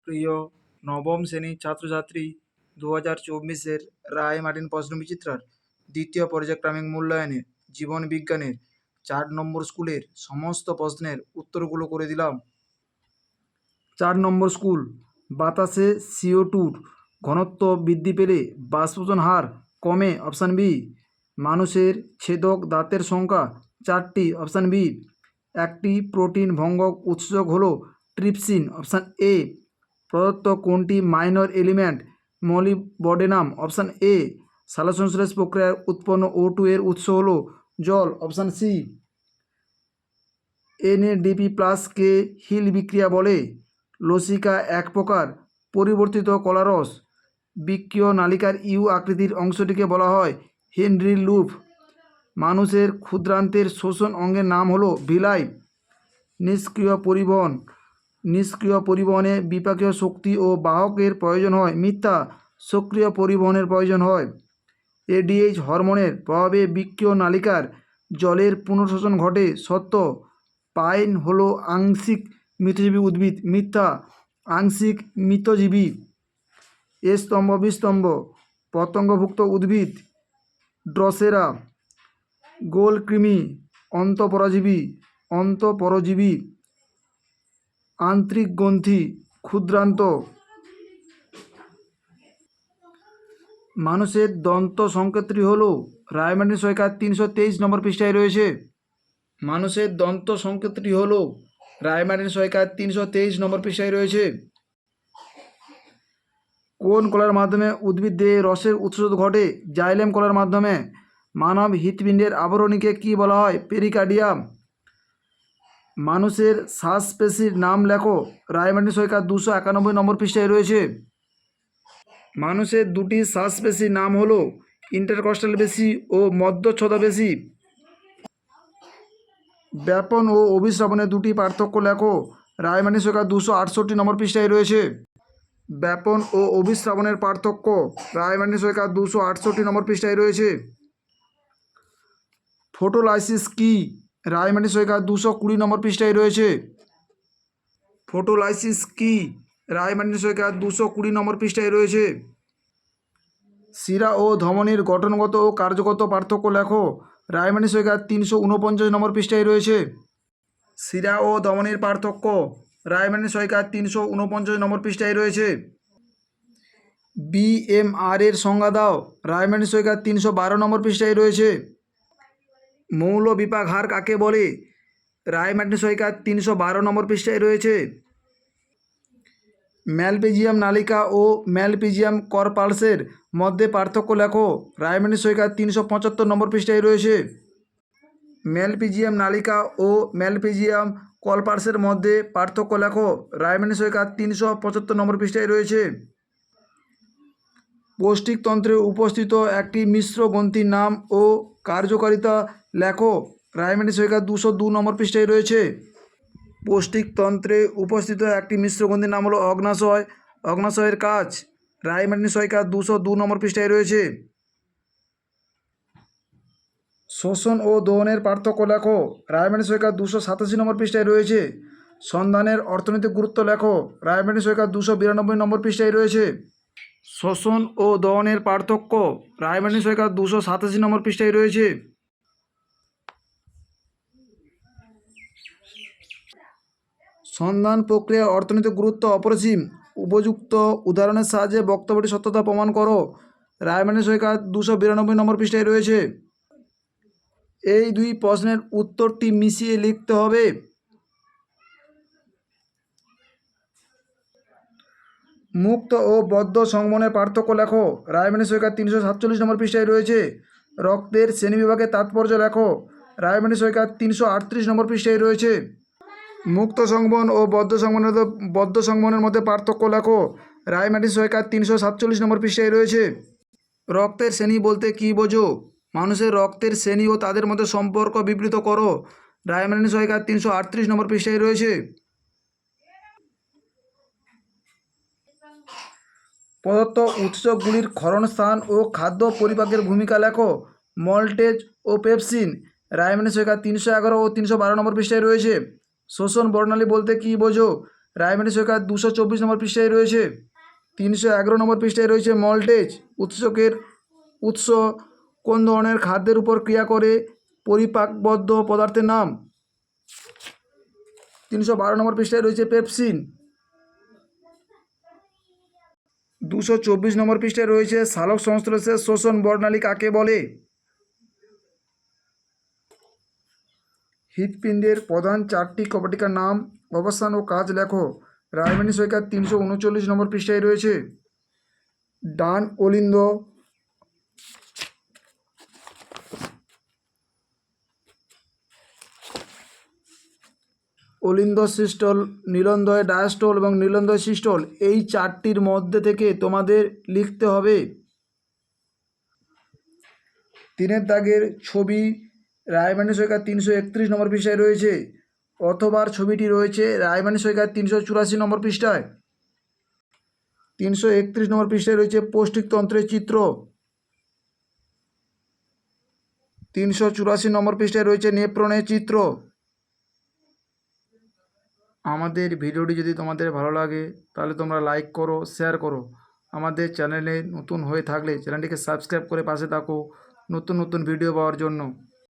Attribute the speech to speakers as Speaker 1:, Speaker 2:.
Speaker 1: প্রিয় নবম শ্রেণীর ছাত্রছাত্রী 2024-এর রায় মার্টিন প্রশ্নবিচিত্রার দ্বিতীয় পর্যায়ক্রমিক মূল্যায়নে জীবন বিজ্ঞানের 4 নম্বর স্কুলের সমস্ত প্রশ্নের উত্তরগুলো করে দিলাম। 4 নম্বর স্কুল, বাতাসে CO2 ঘনত্ব বৃদ্ধি পেলে বাষ্পোৎসর্জন হার কমে, অপশান বি। মানুষের ছেদক দাঁতের সংখ্যা 4টি, অপশান বি। একটি প্রোটিন ভঙ্গক উৎসেচক হলো ট্রিপসিন, অপশান এ। প্রদত্ত কোনটি minor element molybdenum, option A. সালোকসংশ্লেষ প্রক্রিয়ায় উৎপন্ন O2 এর উৎস হলো জল, অপশান সি। NADP+কে হিল বিক্রিয়া বলে। লসিকা এক প্রকার পরিবর্তিত কলারস। বৃক্কীয় নালিকার ইউ আকৃতির অংশটিকে বলা হয় হেনরি লুপ। মানুষের ক্ষুদ্রান্তের শোষণ অঙ্গের নাম হলো ভিলাই। নিষ্ক্রিয় পরিবহনে বিপাকীয় শক্তি ও বাহকের প্রয়োজন হয়, মিথ্যা। সক্রিয় পরিবহনের প্রয়োজন হয়। ADH হরমোনের প্রভাবে বৃক্কীয় নালিকার জলের পুনঃশোষণ ঘটে, সত্য। পাইন হলো আংশিক মৃতজীবী উদ্ভিদ, মিথ্যা। আংশিক মৃতজীবী। স্তম্ভ বিস্তম্ভ পতঙ্গভুক্ত উদ্ভিদ, ড্রসেরা। গোলকৃমি অন্তঃপরজীবী। আন্ত্রিক গ্রন্থি ক্ষুদ্রান্ত। মানুষের দন্ত সংকেতটি হল, রায় মার্টিন সহায়িকা 323 নম্বর পৃষ্ঠায় রয়েছে। মানুষের দন্ত সংকেতটি হল, রায় মার্টিন সহায়িকা 323 নম্বর পৃষ্ঠায় রয়েছে। কোন কলার মাধ্যমে উদ্ভিদ দেহে রসের উৎসর্জন ঘটে? জাইলেম কলার মাধ্যমে। মানব হৃৎপিণ্ডের আবরণীকে কি বলা হয়? পেরিকার্ডিয়াম। মানুষের শ্বাসপেশির নাম লেখো, রায় মার্টিন সহায়িকা 291 নম্বর পৃষ্ঠায় রয়েছে। মানুষের দুটি শ্বাসপেশির নাম হলো ইন্টারকস্টাল পেশি ও মধ্যচ্ছদা পেশি। ব্যাপন ও অভিস্রাবণের দুটি পার্থক্য লেখো, রায় মার্টিন সহায়িকা 268 নম্বর পৃষ্ঠায় রয়েছে। ব্যাপন ও অভিস্রাবণের পার্থক্য, রায় মার্টিন সহায়িকা 268 নম্বর পৃষ্ঠায় রয়েছে। ফটোলাইসিস কি? রায় মার্টিন সহায়িকা 220 নম্বর পৃষ্ঠায় রয়েছে। ফটোলাইসিস কি? রায় মার্টিন সহায়িকা 220 নম্বর পৃষ্ঠায় রয়েছে। শিরা ও ধমনীর গঠনগত ও কার্যগত পার্থক্য লেখো, রায় মার্টিন সহায়িকা 349 নম্বর পৃষ্ঠায় রয়েছে। শিরা ও ধমনীর পার্থক্য, রায় মার্টিন সহায়িকা 349 নম্বর পৃষ্ঠায় রয়েছে। BMR এর সংজ্ঞা দাও, রায় মার্টিন সহায়িকা 312 নম্বর পৃষ্ঠায় রয়েছে। মৌল বিপাক হার কাকে বলে? রায় মার্টিন সহায়িকা 312 নম্বর পৃষ্ঠায় রয়েছে। ম্যালপিজিয়াম নালিকা ও ম্যালপিজিয়াম কর্পালসের মধ্যে পার্থক্য লেখো, রায় মার্টিন সহায়িকা 375 নম্বর পৃষ্ঠায় রয়েছে। ম্যালপিজিয়াম নালিকা ও ম্যালপিজিয়াম কর্পালসের মধ্যে পার্থক্য লেখো, রায় মার্টিন সহায়িকা 375 নম্বর পৃষ্ঠায় রয়েছে। পৌষ্টিকতন্ত্রে উপস্থিত একটি মিশ্র গ্রন্থির নাম ও কার্যকারিতা লেখো, রায় মার্টিন সহায়িকা 202 নম্বর পৃষ্ঠায় রয়েছে। পৌষ্টিকতন্ত্রে উপস্থিত একটি মিশ্র গ্রন্থির নাম হলো অগ্নাশয়। অগ্নাশয়ের কাজ, রায় মার্টিন সহায়িকা 202 নম্বর পৃষ্ঠায় রয়েছে। শোষণ ও দহনের পার্থক্য লেখো, রায় মার্টিন সহায়িকা 287 নম্বর পৃষ্ঠায় রয়েছে। সন্ধানের অর্থনৈতিক গুরুত্ব লেখো, রায় মার্টিন সহায়িকা 292 নম্বর পৃষ্ঠায় রয়েছে। শোষণ ও দহনের পার্থক্য, রায় মার্টিন সহায়িকা 287 নম্বর পৃষ্ঠায় রয়েছে। সন্ধান প্রক্রিয়ার অর্থনৈতিক গুরুত্ব অপরিসীম। উপযুক্ত উদাহরণের সাহায্যে বক্তব্যটি সত্যতা প্রমাণ করো, রায় মার্টিন সহায়িকা 292 নম্বর পৃষ্ঠায় রয়েছে। এই দুই প্রশ্নের উত্তরটি মিশিয়ে লিখতে হবে। মুক্ত ও বদ্ধ সংবহনের পার্থক্য লেখো, রায় মার্টিন সহায়িকা 347 নম্বর পৃষ্ঠায় রয়েছে। রক্তের শ্রেণীবিভাগের তাৎপর্য লেখো, রায় মার্টিন সহায়িকা 338 নম্বর পৃষ্ঠায় রয়েছে। মুক্ত সংবহন ও বদ্ধ সংবহনের মধ্যে পার্থক্য লেখো, রায় মার্টিন সহায়িকা 347 নম্বর পৃষ্ঠায় রয়েছে। রক্তের শ্রেণী বলতে কী বোঝো? মানুষের রক্তের শ্রেণী ও তাদের মধ্যে সম্পর্ক বিবৃত করো, রায় মার্টিন সহায়িকা 338 নম্বর পৃষ্ঠায় রয়েছে। প্রদত্ত উৎসগুলির ক্ষরণ স্থান ও খাদ্য পরিপাকের ভূমিকা লেখো, মল্টেজ ও পেপসিন, রায় মার্টিন সহায়িকা 311 ও 312 নম্বর পৃষ্ঠায় রয়েছে। শোষণ বর্ণালী বলতে কী বোঝো? রায়মাটি সৈকত 224 নম্বর পৃষ্ঠায় রয়েছে। 311 নম্বর পৃষ্ঠায় রয়েছে মল্টেজ উৎসকের উৎস কোন ধরনের খাদ্যের উপর ক্রিয়া করে পরিপাকবদ্ধ পদার্থের নাম। 312 নম্বর পৃষ্ঠায় রয়েছে পেপসিন। 224 নম্বর পৃষ্ঠায় রয়েছে সালোক সংশ্লেষের শোষণ বর্ণালী কাকে বলে। হৃৎপিণ্ডের প্রধান 4টি কপাটিকার নাম, অবস্থান ও কাজ লেখো। রায়মাটি সৈকত 339 নম্বর পৃষ্ঠায় রয়েছে। ডান অলিন্দ সিস্টল, নীলন্দয় ডায়াস্টল এবং নীলন্দয় সিস্টল, এই 4টির মধ্যে থেকে তোমাদের লিখতে হবে। 3 দাগের ছবি রায়মাটি সৈকত 331 নম্বর পৃষ্ঠায় রয়েছে, অথবার ছবিটি রয়েছে রায়মাটি সৈকত 384 নম্বর পৃষ্ঠায়। 331 নম্বর পৃষ্ঠায় রয়েছে পৌষ্টিকতন্ত্রের চিত্র। 384 নম্বর পৃষ্ঠায় রয়েছে নেপ্রনের চিত্র। আমাদের ভিডিওটি যদি তোমাদের ভালো লাগে তাহলে তোমরা লাইক করো, শেয়ার করো। আমাদের চ্যানেলে নতুন হয়ে থাকলে চ্যানেলটিকে সাবস্ক্রাইব করে পাশে থাকো নতুন নতুন ভিডিও পাওয়ার জন্য।